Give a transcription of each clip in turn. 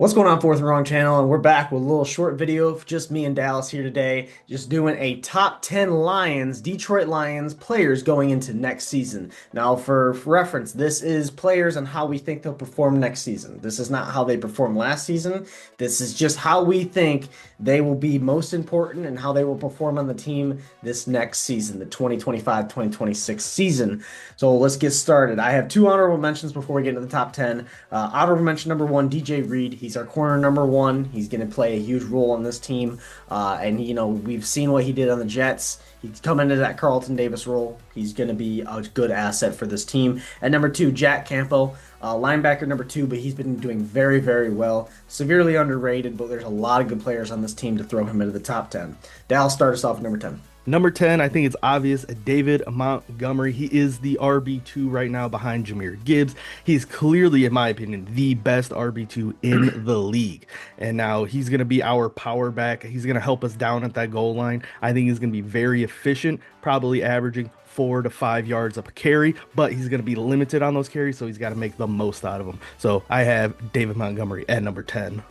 What's going on, Fourth and Wrong channel? And we're back with a little short video of just me and Dallas here today, just doing a top 10 Lions, Detroit Lions players going into next season. Now, for reference, this is players and how we think they'll perform next season. This is not how they performed last season. This is just how we think they will be most important and how they will perform on the team this next season, the 2025-2026 season. So let's get started. I have two honorable mentions before we get into the top 10. Honorable mention number one, DJ Reed. He's our corner number one. He's going to play a huge role on this team. And, we've seen what he did on the Jets. He's come into that Carlton Davis role. He's going to be a good asset for this team. And number two, Jack Campbell, linebacker number two, but he's been doing very, very well. Severely underrated, but there's a lot of good players on this team to throw him into the top 10. Dal, start us off at number 10. Number 10, I think it's obvious, David Montgomery. He is the RB2 right now behind Jahmyr Gibbs. He's clearly, in my opinion, the best RB2 in the league. And now he's going to be our power back. He's going to help us down at that goal line. I think he's going to be very efficient, probably averaging 4 to 5 yards up a carry, but he's going to be limited on those carries, so he's got to make the most out of them. So I have David Montgomery at number 10.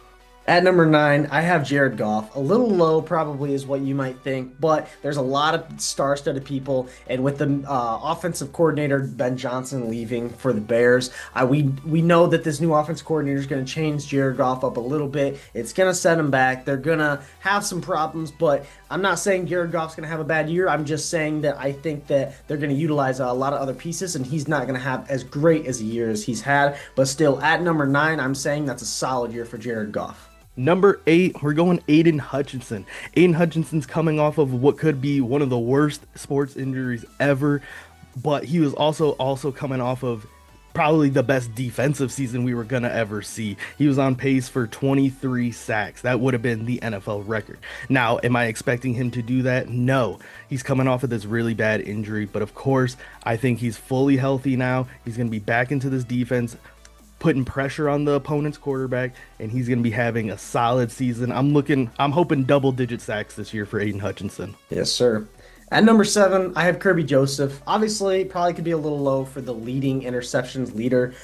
At number 9, I have Jared Goff. A little low, probably, is what you might think, but there's a lot of star-studded people, and with the offensive coordinator Ben Johnson leaving for the Bears, we know that this new offensive coordinator is going to change Jared Goff up a little bit. It's going to set him back. They're going to have some problems, but I'm not saying Jared Goff's going to have a bad year. I'm just saying that I think that they're going to utilize a lot of other pieces, and he's not going to have as great as a year as he's had, but still, at number 9, I'm saying that's a solid year for Jared Goff. Number 8, we're going Aiden Hutchinson. Aiden Hutchinson's coming off of what could be one of the worst sports injuries ever, but he was also coming off of probably the best defensive season we were going to ever see. He was on pace for 23 sacks. That would have been the NFL record. Now, am I expecting him to do that? No. He's coming off of this really bad injury, but of course, I think he's fully healthy now. He's going to be back into this defense, putting pressure on the opponent's quarterback, and he's going to be having a solid season. I'm hoping double-digit sacks this year for Aiden Hutchinson. Yes, sir. At number 7, I have Kirby Joseph. Obviously, probably could be a little low for the leading interceptions leader.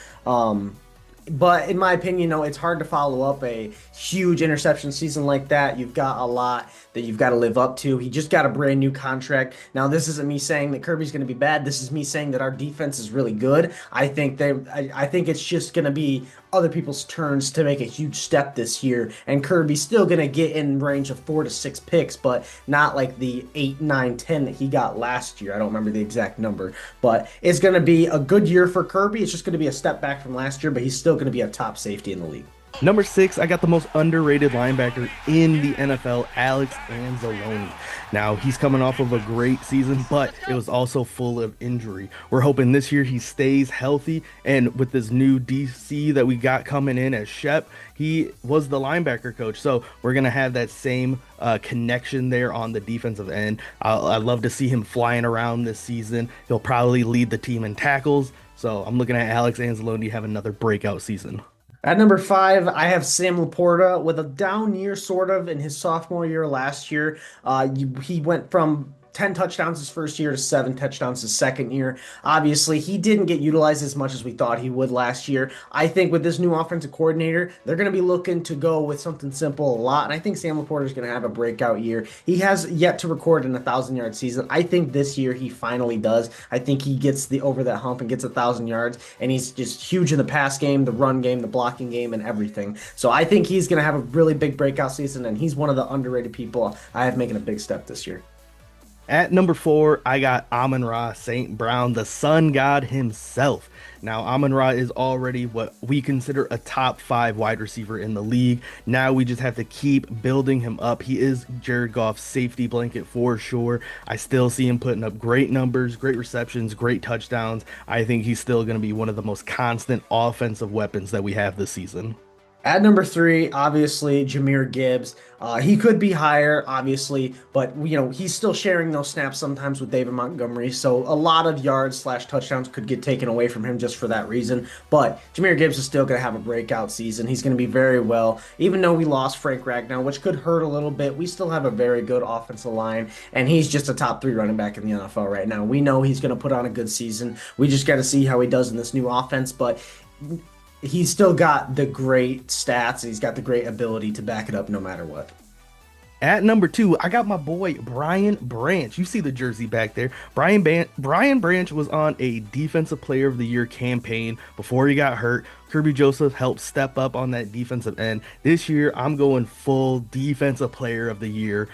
But in my opinion, it's hard to follow up a huge interception season like that. You've got a lot that you've got to live up to. He just got a brand new contract. Now, this isn't me saying that Kirby's going to be bad. This is me saying that our defense is really good. I think it's just going to be other people's turns to make a huge step this year. And Kirby's still going to get in range of 4 to 6 picks, but not like the 8, 9, 10 that he got last year. I don't remember the exact number, but it's going to be a good year for Kirby. It's just going to be a step back from last year, but he's still going to be a top safety in the league. Number 6, I got the most underrated linebacker in the NFL, Alex Anzalone. Now, he's coming off of a great season, but it was also full of injury. We're hoping this year he stays healthy, and with this new DC that we got coming in as Shep, he was the linebacker coach, so we're going to have that same connection there on the defensive end. I'd love to see him flying around this season. He'll probably lead the team in tackles, so I'm looking at Alex Anzalone to have another breakout season. At number 5, I have Sam Laporta with a down year, sort of, in his sophomore year last year. He went from 10 touchdowns his first year to 7 touchdowns his second year. Obviously, he didn't get utilized as much as we thought he would last year. I think with this new offensive coordinator, they're going to be looking to go with something simple a lot, and I think Sam Laporta is going to have a breakout year. He has yet to record an 1,000-yard season. I think this year he finally does. I think he gets over that hump and gets 1,000 yards, and he's just huge in the pass game, the run game, the blocking game, and everything. So I think he's going to have a really big breakout season, and he's one of the underrated people I have making a big step this year. At number 4, I got Amon-Ra St. Brown, the sun god himself. Now, Amon-Ra is already what we consider a top 5 wide receiver in the league. Now we just have to keep building him up. He is Jared Goff's safety blanket for sure. I still see him putting up great numbers, great receptions, great touchdowns. I think he's still going to be one of the most constant offensive weapons that we have this season. At number 3, obviously, Jahmyr Gibbs. He could be higher, obviously, but, he's still sharing those snaps sometimes with David Montgomery, so a lot of yards/touchdowns could get taken away from him just for that reason. But Jahmyr Gibbs is still going to have a breakout season. He's going to be very well. Even though we lost Frank Ragnow, which could hurt a little bit, we still have a very good offensive line, and he's just a top 3 running back in the NFL right now. We know he's going to put on a good season. We just got to see how he does in this new offense, but he's still got the great stats. He's got the great ability to back it up no matter what. At number two, I got my boy Brian Branch. You see the jersey back there. Brian Branch was on a Defensive Player of the Year campaign before he got hurt. Kirby Joseph helped step up on that defensive end. This year, I'm going full Defensive Player of the Year,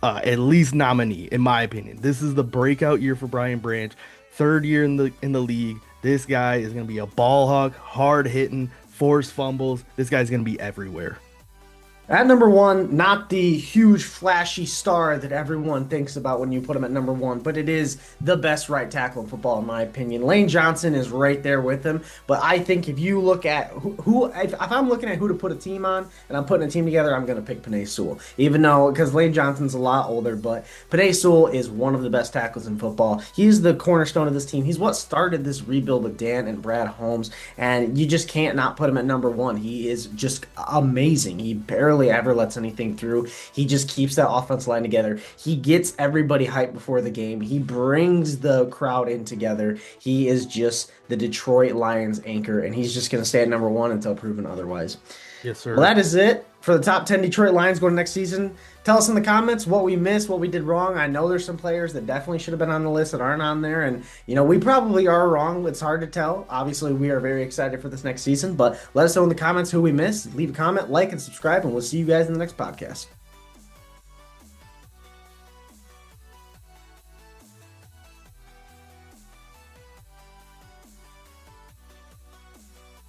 at least nominee, in my opinion. This is the breakout year for Brian Branch. Third year in the league. This guy is going to be a ball hawk, hard hitting, forced fumbles. This guy's going to be everywhere. At number one, not the huge flashy star that everyone thinks about when you put him at number one, but it is the best right tackle in football, in my opinion. Lane Johnson is right there with him, but I think if you look at if I'm looking at who to put a team on and I'm putting a team together, I'm going to pick Penei Sewell, even though, because Lane Johnson's a lot older, but Penei Sewell is one of the best tackles in football. He's the cornerstone of this team. He's what started this rebuild with Dan and Brad Holmes, and you just can't not put him at number one. He is just amazing. He barely ever lets anything through. He just keeps that offense line together. He gets everybody hyped before the game. He brings the crowd in together. He is just the Detroit Lions anchor, and he's just going to stay at number one until proven otherwise. Yes, Well, sir. that is it for the top 10 Detroit Lions going next season. Tell us in the comments what we missed, what we did wrong. I know there's some players that definitely should have been on the list that aren't on there. And, we probably are wrong. It's hard to tell. Obviously, we are very excited for this next season. But let us know in the comments who we missed. Leave a comment, like, and subscribe. And we'll see you guys in the next podcast.